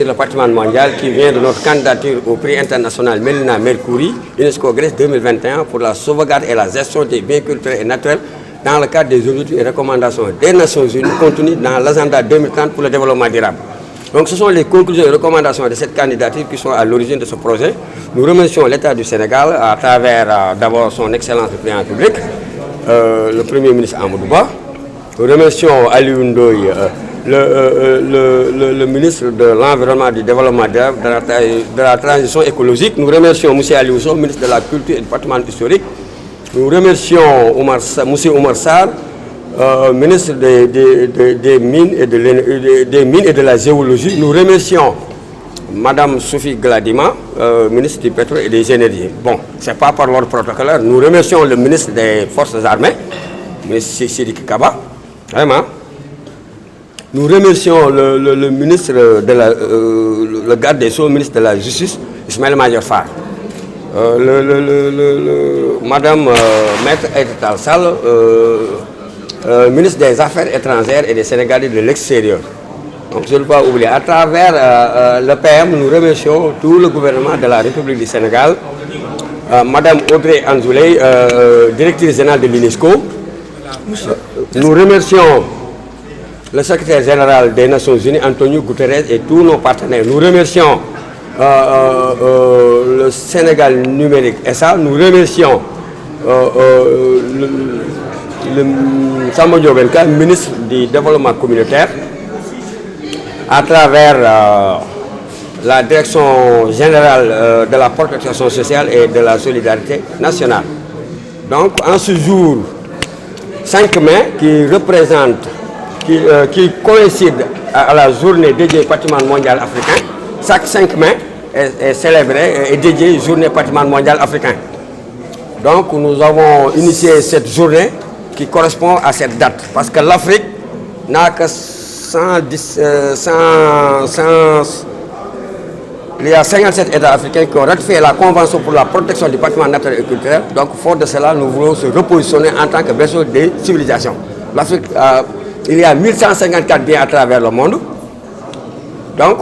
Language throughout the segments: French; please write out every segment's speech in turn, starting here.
Le patrimoine mondial qui vient de notre candidature au prix international Mélina Mercouri, UNESCO Grèce 2021 pour la sauvegarde et la gestion des biens culturels et naturels dans le cadre des objectifs et recommandations des Nations Unies contenues dans l'agenda 2030 pour le développement durable. Donc ce sont les conclusions et recommandations de cette candidature qui sont à l'origine de ce projet. Nous remercions l'État du Sénégal à travers d'abord son Excellence le Président de la République, le Premier ministre Amadou Ba. Nous remercions Aliou Ndoye, le ministre de l'Environnement, du Développement durable, de la Transition écologique. Nous remercions M. Aliou Sow, ministre de la Culture et du Patrimoine historique. Nous remercions M. Oumar Sarr, ministre des Mines et de la Géologie. Nous remercions Mme Sophie Gladima, ministre du Pétrole et des Énergies. Bon, ce n'est pas par l'ordre protocolaire. Nous remercions le ministre des Forces armées, M. Sidiki Kaba. Vraiment. Nous remercions le ministre de le garde des Sceaux, le ministre de la Justice, Ismaël Madior Fall. Madame Maître Aïda Sall, ministre des Affaires étrangères et des Sénégalais de l'extérieur. Donc je ne veux pas oublier, à travers le PM, nous remercions tout le gouvernement de la République du Sénégal, Madame Audrey Anzoulay, directrice générale de l'UNESCO. Nous remercions le secrétaire général des Nations Unies, Antonio Guterres, et tous nos partenaires. Nous remercions le Sénégal numérique SA. Nous remercions le Samba Diobelka, ministre du Développement communautaire, à travers la direction générale de la protection sociale et de la solidarité nationale. Donc, en ce jour 5 mai, qui représente qui coïncide à la journée dédiée au patrimoine mondial africain. Chaque 5 mai est célébré et dédié journée patrimoine mondial africain. Donc nous avons initié cette journée qui correspond à cette date. Parce que l'Afrique n'a que il y a 57 États africains qui ont ratifié la Convention pour la protection du patrimoine naturel et culturel. Donc fort de cela, nous voulons se repositionner en tant que berceau des civilisations. L'Afrique il y a 1154 biens à travers le monde. Donc,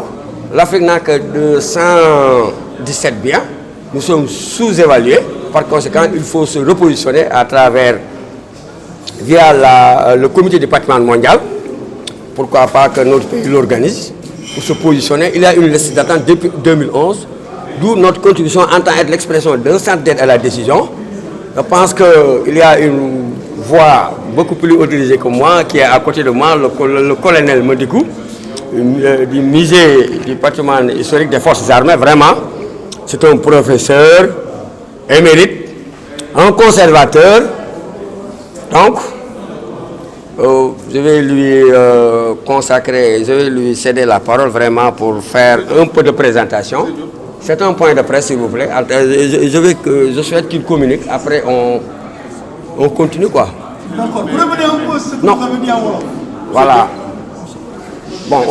l'Afrique n'a que 217 biens. Nous sommes sous-évalués. Par conséquent, il faut se repositionner à travers, via le comité du patrimoine mondial. Pourquoi pas que notre pays l'organise pour se positionner. Il y a une liste d'attente depuis 2011, d'où notre contribution entend être l'expression d'un centre d'aide à la décision. Je pense qu'il y a une voix beaucoup plus autorisée que moi, qui est à côté de moi, le colonel Modikou, du musée du patrimoine historique des forces armées. Vraiment, c'est un professeur émérite, un conservateur. Donc, je vais lui consacrer, je vais lui céder la parole vraiment pour faire un peu de présentation. C'est un point de presse, s'il vous plaît. Je souhaite qu'il communique. Après, on continue, quoi. D'accord. Vous revenez un peu ce que vous avez dit à Wolof. Voilà. Bon,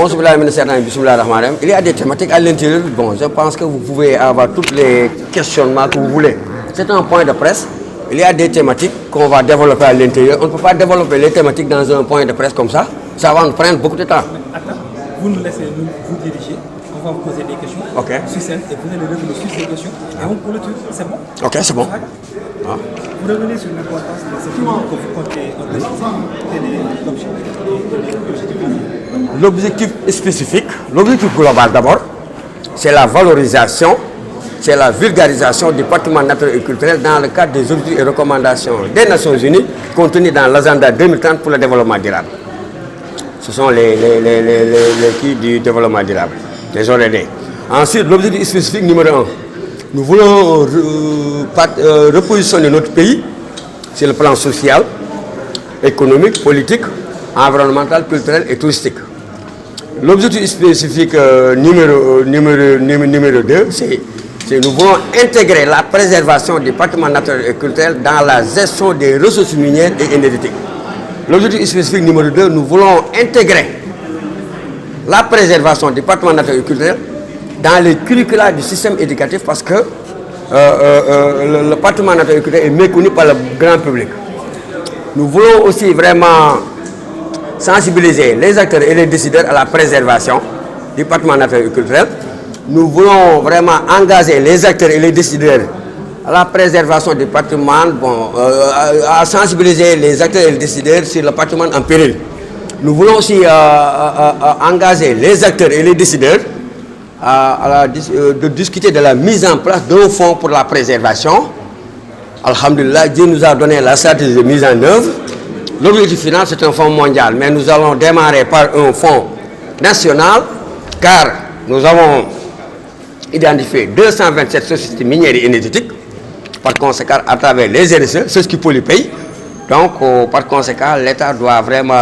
il y a des thématiques à l'intérieur. Bon, je pense que vous pouvez avoir tous les questionnements que vous voulez. C'est un point de presse. Il y a des thématiques qu'on va développer à l'intérieur. On ne peut pas développer les thématiques dans un point de presse comme ça. Ça va nous prendre beaucoup de temps. Attends, vous nous laissez vous diriger. On va vous poser des questions. Ok. Sur scène et vous allez revenir sur ces questions. Et on peut le truc, c'est bon? Ok, c'est bon. Ah. Vous revenez sur l'importance de ce que vous comptez organiser. L'objectif spécifique, l'objectif global d'abord, c'est la valorisation, c'est la vulgarisation du patrimoine naturel et culturel dans le cadre des objectifs et recommandations des Nations Unies contenues dans l'agenda 2030 pour le développement durable. Ce sont les key du développement durable, les ODD. Ensuite, l'objectif spécifique numéro 1. Nous voulons repositionner notre pays sur le plan social, économique, politique, environnemental, culturel et touristique. L'objectif spécifique numéro 2, c'est nous voulons intégrer la préservation du patrimoine naturel et culturel dans la gestion des ressources minières et énergétiques. L'objectif spécifique numéro 2, nous voulons intégrer la préservation du patrimoine naturel et culturel dans les curricula du système éducatif parce que le patrimoine naturel et culturel est méconnu par le grand public. Nous voulons aussi vraiment sensibiliser les acteurs et les décideurs à la préservation du patrimoine naturel et culturel. Nous voulons vraiment engager les acteurs et les décideurs à la préservation du patrimoine, à sensibiliser les acteurs et les décideurs sur le patrimoine en péril. Nous voulons aussi engager les acteurs et les décideurs de discuter de la mise en place d'un fonds pour la préservation. Alhamdulillah, Dieu nous a donné la stratégie de mise en œuvre. L'objectif final, c'est un fonds mondial, mais nous allons démarrer par un fonds national, car nous avons identifié 227 sociétés minières et énergétiques. Par conséquent, à travers les RSE, c'est ce qui peut les payer. Donc, par conséquent, l'État doit vraiment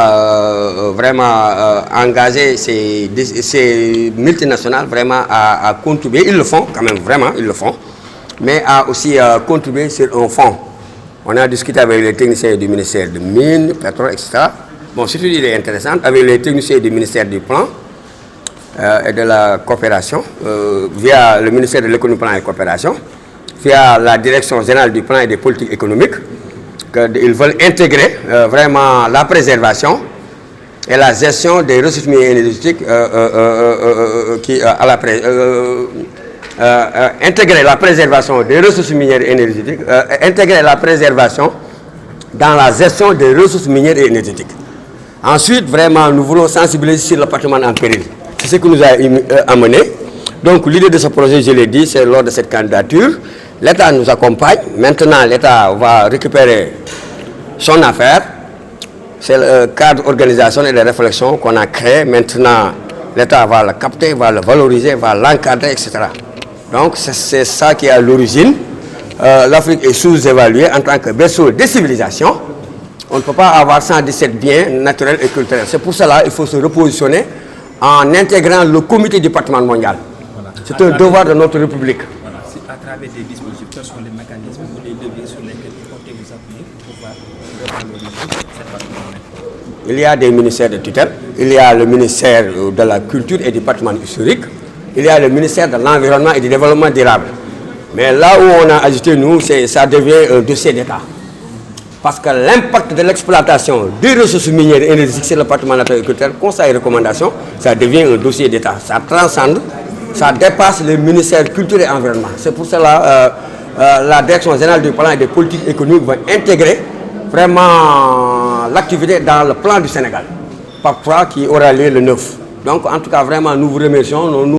engager ces multinationales vraiment à contribuer. Ils le font quand même, vraiment, ils le font. Mais à aussi contribuer sur un fonds. On a discuté avec les techniciens du ministère de Mines, Pétrole, etc. Bon, surtout, il est intéressant, avec les techniciens du ministère du Plan et de la Coopération, via le ministère de l'Économie, Plan et Coopération, via la Direction générale du Plan et des politiques économiques, qu'ils veulent intégrer vraiment la préservation et la gestion des ressources minières énergétiques intégrer la préservation des ressources minières et énergétiques, intégrer la préservation dans la gestion des ressources minières et énergétiques. Ensuite, vraiment, nous voulons sensibiliser sur le patrimoine en péril. C'est ce que nous a amené. Donc, l'idée de ce projet, je l'ai dit, c'est lors de cette candidature. L'État nous accompagne. Maintenant, l'État va récupérer son affaire. C'est le cadre organisationnel et de réflexion qu'on a créé. Maintenant, l'État va le capter, va le valoriser, va l'encadrer, etc. Donc, c'est ça qui est à l'origine. L'Afrique est sous-évaluée en tant que berceau des civilisations. On ne peut pas avoir 117 biens naturels et culturels. C'est pour cela qu'il faut se repositionner en intégrant le comité du patrimoine mondial. Voilà. C'est un devoir de notre République. Voilà. À travers des dispositifs, quels sont les mécanismes ou les leviers sur lesquels vous comptez vous appuyer pour pouvoir revaloriser cette patrimoine? Il y a des ministères de tutelle. Il y a le ministère de la Culture et du patrimoine historique. Il y a le ministère de l'Environnement et du Développement durable. Mais là où on a ajouté, nous, ça devient un dossier d'État. Parce que l'impact de l'exploitation des ressources minières et énergétiques sur le patrimoine naturel et culturel, conseil et recommandations, ça devient un dossier d'État. Ça transcende, ça dépasse le ministère de Culture et Environnement. C'est pour cela la Direction générale du Plan et des politiques économiques va intégrer vraiment l'activité dans le plan du Sénégal, par qui aura lieu le 9. Donc, en tout cas, vraiment, nous vous remercions.